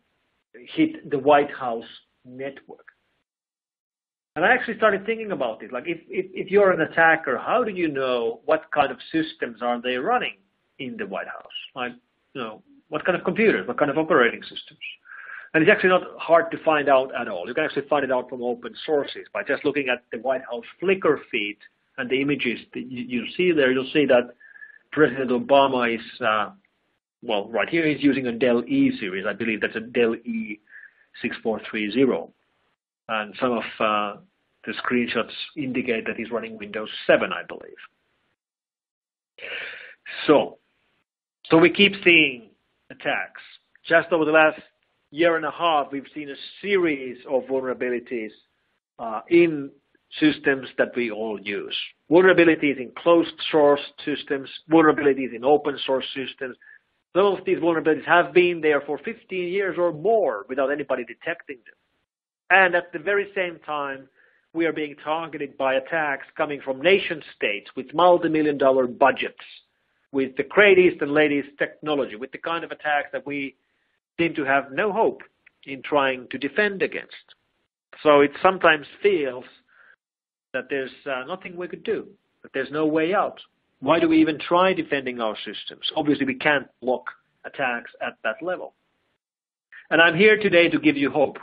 hit the White House network. And I actually started thinking about it. Like, if you're an attacker, how do you know what kind of systems are they running in the White House? Like, what kind of computers, what kind of operating systems? And it's actually not hard to find out at all. You can actually find it out from open sources by just looking at the White House Flickr feed and the images that you see there. You'll see that President Obama is, right here he's using a Dell E series. I believe that's a Dell E6430. And some of the screenshots indicate that he's running Windows 7, I believe. So we keep seeing attacks. Just over the last year and a half, we've seen a series of vulnerabilities in systems that we all use. Vulnerabilities in closed source systems, vulnerabilities in open source systems. Some of these vulnerabilities have been there for 15 years or more without anybody detecting them. And at the very same time, we are being targeted by attacks coming from nation states with multi-million-dollar budgets, with the greatest and latest technology, with the kind of attacks that we seem to have no hope in trying to defend against. So it sometimes feels that there's nothing we could do, that there's no way out. Why do we even try defending our systems? Obviously, we can't block attacks at that level. And I'm here today to give you hope.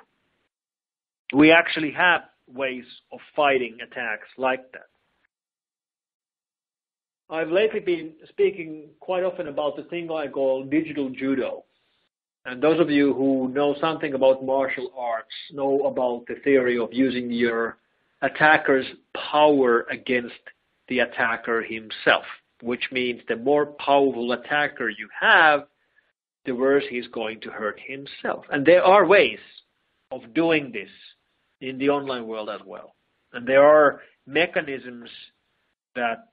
We actually have ways of fighting attacks like that. I've lately been speaking quite often about the thing I call digital judo. And those of you who know something about martial arts know about the theory of using your attacker's power against the attacker himself, which means the more powerful attacker you have, the worse he's going to hurt himself. And there are ways of doing this in the online world as well. And there are mechanisms that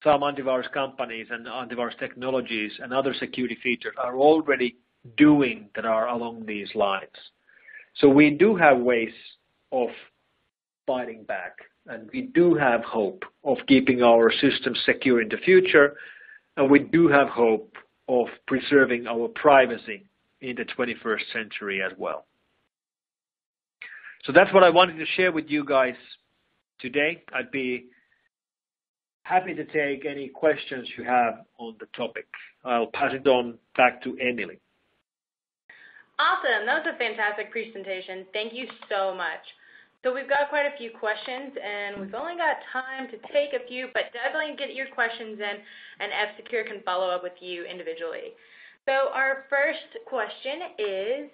some antivirus companies and antivirus technologies and other security features are already doing that are along these lines. So we do have ways of fighting back, and we do have hope of keeping our systems secure in the future, and we do have hope of preserving our privacy in the 21st century as well. So that's what I wanted to share with you guys today. I'd be happy to take any questions you have on the topic. I'll pass it on back to Emily. Awesome. That was a fantastic presentation. Thank you so much. So we've got quite a few questions, and we've only got time to take a few, but definitely get your questions in, and F-Secure can follow up with you individually. So our first question is,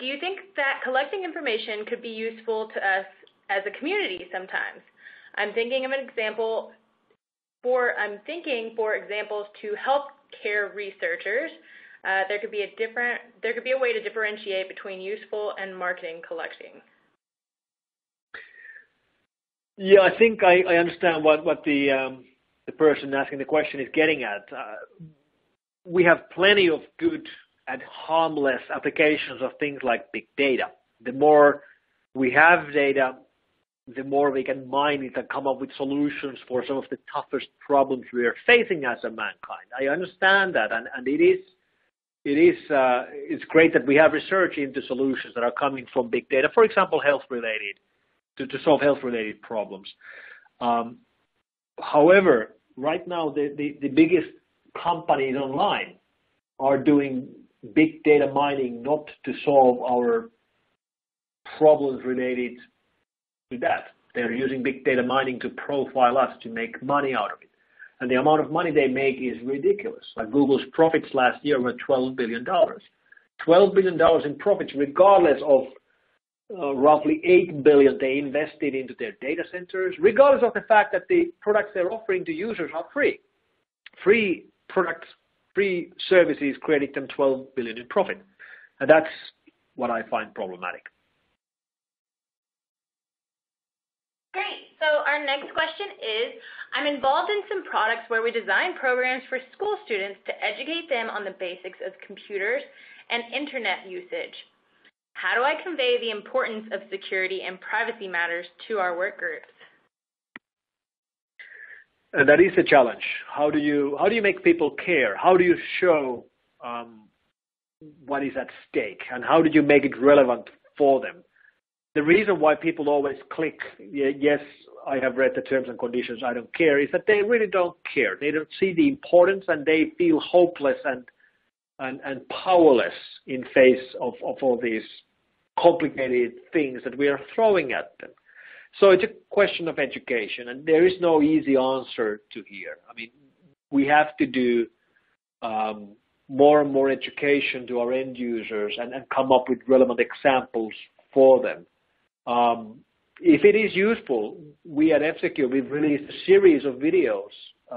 do you think that collecting information could be useful to us as a community sometimes? I'm thinking, for examples to healthcare researchers. There could be a way to differentiate between useful and marketing collecting. Yeah, I think I understand what the person asking the question is getting at. We have plenty of good and harmless applications of things like big data. The more we have data, the more we can mine it and come up with solutions for some of the toughest problems we are facing as a mankind. I understand that, and it's great that we have research into solutions that are coming from big data, for example, health-related, to solve health-related problems. However, right now the biggest companies online are doing big data mining not to solve our problems related to that. They're using big data mining to profile us, to make money out of it. And the amount of money they make is ridiculous. Like Google's profits last year were $12 billion. $12 billion in profits, regardless of roughly $8 billion they invested into their data centers, regardless of the fact that the products they're offering to users are free. Free products, free services created them $12 billion in profit. And that's what I find problematic. Great. So our next question is, I'm involved in some products where we design programs for school students to educate them on the basics of computers and internet usage. How do I convey the importance of security and privacy matters to our work groups? And that is a challenge. How do you make people care? How do you show what is at stake? And how do you make it relevant for them? The reason why people always click, yes, I have read the terms and conditions, I don't care, is that they really don't care. They don't see the importance, and they feel hopeless and powerless in face of all these complicated things that we are throwing at them. So it's a question of education, and there is no easy answer to here. I mean, we have to do more and more education to our end users and come up with relevant examples for them. If it is useful, we at F-Secure, we've released a series of videos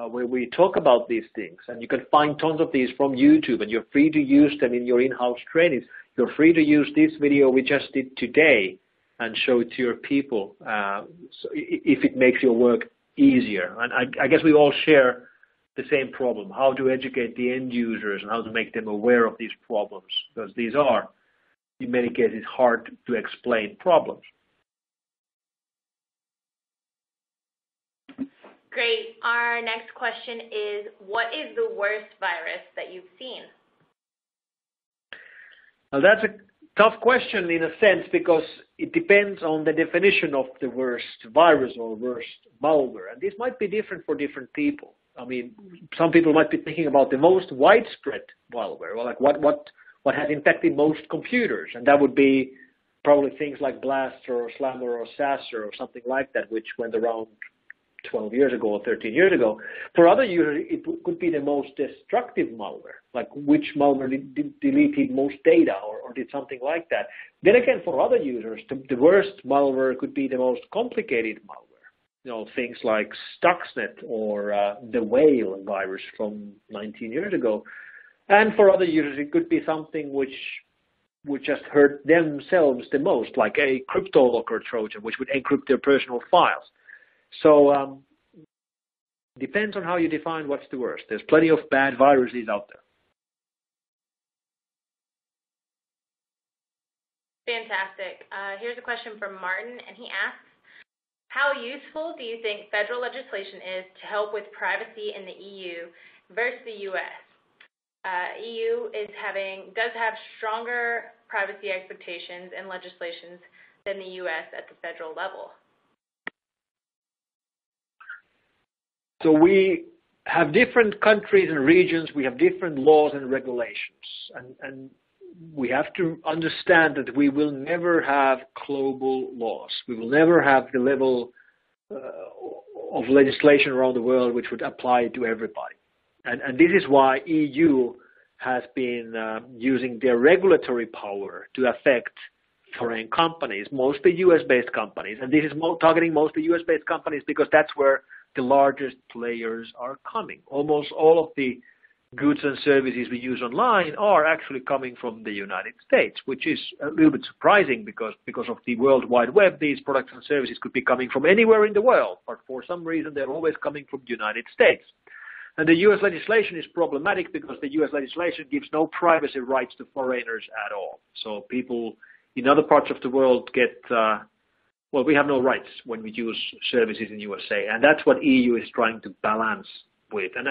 where we talk about these things, and you can find tons of these from YouTube, and you're free to use them in your in-house trainings. You're free to use this video we just did today and show it to your people so if it makes your work easier. And I guess we all share the same problem, how to educate the end users and how to make them aware of these problems, because these are, in many cases, hard to explain problems. Great. Our next question is, what is the worst virus that you've seen? Now that's a Tough question in a sense because it depends on the definition of the worst virus or worst malware. And this might be different for different people. I mean, some people might be thinking about the most widespread malware, or like what has infected most computers. And that would be probably things like Blaster or Slammer or Sasser or something like that, which went around 12 years ago or 13 years ago. For other users, it could be the most destructive malware, like which malware deleted most data or did something like that. Then again, for other users, the worst malware could be the most complicated malware. You know, things like Stuxnet or the Whale virus from 19 years ago. And for other users, it could be something which would just hurt themselves the most, like a CryptoLocker Trojan, which would encrypt their personal files. So depends on how you define what's the worst. There's plenty of bad viruses out there. Fantastic. Here's a question from Martin, and he asks, how useful do you think federal legislation is to help with privacy in the EU versus the U.S.? EU does have stronger privacy expectations and legislations than the U.S. at the federal level. So we have different countries and regions, we have different laws and regulations, and we have to understand that we will never have global laws. We will never have the level of legislation around the world which would apply to everybody. And this is why EU has been using their regulatory power to affect foreign companies, mostly US-based companies. And this is targeting mostly US-based companies because that's where the largest players are coming. Almost all of the goods and services we use online are actually coming from the United States, which is a little bit surprising because of the World Wide Web, these products and services could be coming from anywhere in the world, but for some reason they're always coming from the United States. And the U.S. legislation is problematic because the U.S. legislation gives no privacy rights to foreigners at all. So people in other parts of the world get we have no rights when we use services in USA, and that's what EU is trying to balance with. And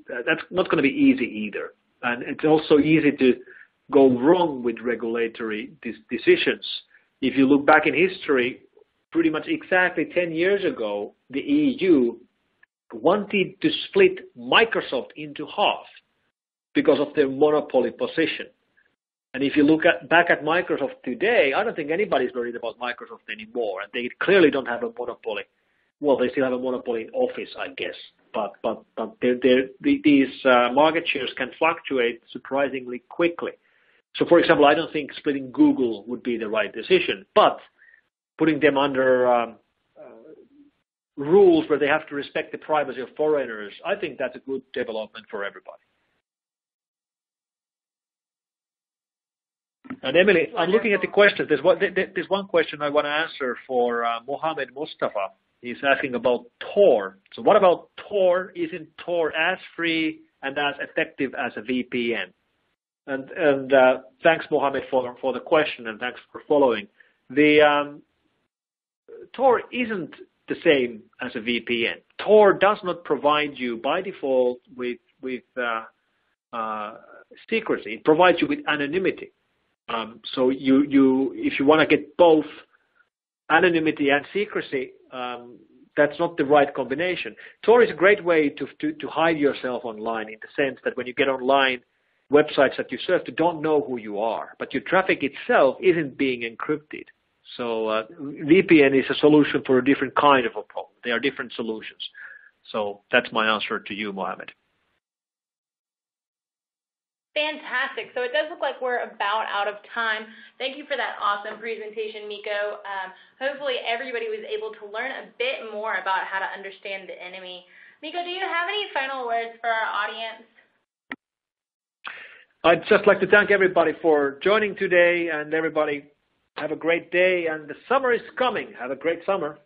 that's not going to be easy either. And it's also easy to go wrong with regulatory decisions. If you look back in history, pretty much exactly 10 years ago, the EU wanted to split Microsoft into half because of their monopoly position. And if you look back at Microsoft today, I don't think anybody's worried about Microsoft anymore. And they clearly don't have a monopoly. Well, they still have a monopoly in Office, I guess. But these market shares can fluctuate surprisingly quickly. So, for example, I don't think splitting Google would be the right decision. But putting them under rules where they have to respect the privacy of foreigners, I think that's a good development for everybody. And Emily, I'm looking at the questions. There's one question I want to answer for Mohammed Mustafa. He's asking about Tor. So what about Tor? Isn't Tor as free and as effective as a VPN? And thanks, Mohammed, for the question, and thanks for following. The Tor isn't the same as a VPN. Tor does not provide you by default with secrecy. It provides you with anonymity. So if you want to get both anonymity and secrecy, that's not the right combination. Tor is a great way to hide yourself online, in the sense that when you get online, websites that you surf don't know who you are, but your traffic itself isn't being encrypted. So VPN is a solution for a different kind of a problem. They are different solutions. So that's my answer to you, Mohammed. Fantastic. So it does look like we're about out of time. Thank you for that awesome presentation, Mikko. Hopefully everybody was able to learn a bit more about how to understand the enemy. Mikko, do you have any final words for our audience? I'd just like to thank everybody for joining today, and everybody have a great day, and the summer is coming. Have a great summer.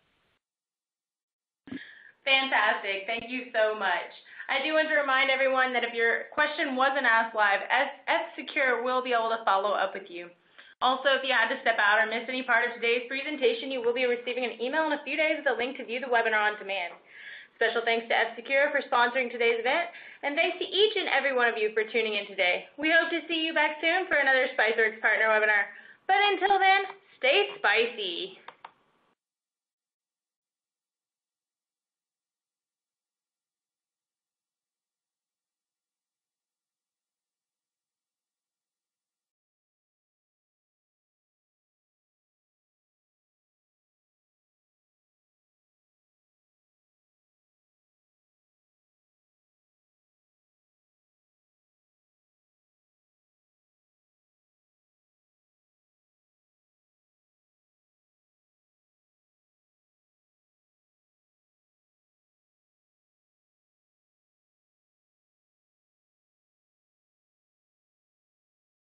Fantastic. Thank you so much. I do want to remind everyone that if your question wasn't asked live, F-Secure will be able to follow up with you. Also, if you had to step out or miss any part of today's presentation, you will be receiving an email in a few days with a link to view the webinar on demand. Special thanks to F-Secure for sponsoring today's event, and thanks to each and every one of you for tuning in today. We hope to see you back soon for another Spiceworks Partner Webinar. But until then, stay spicy.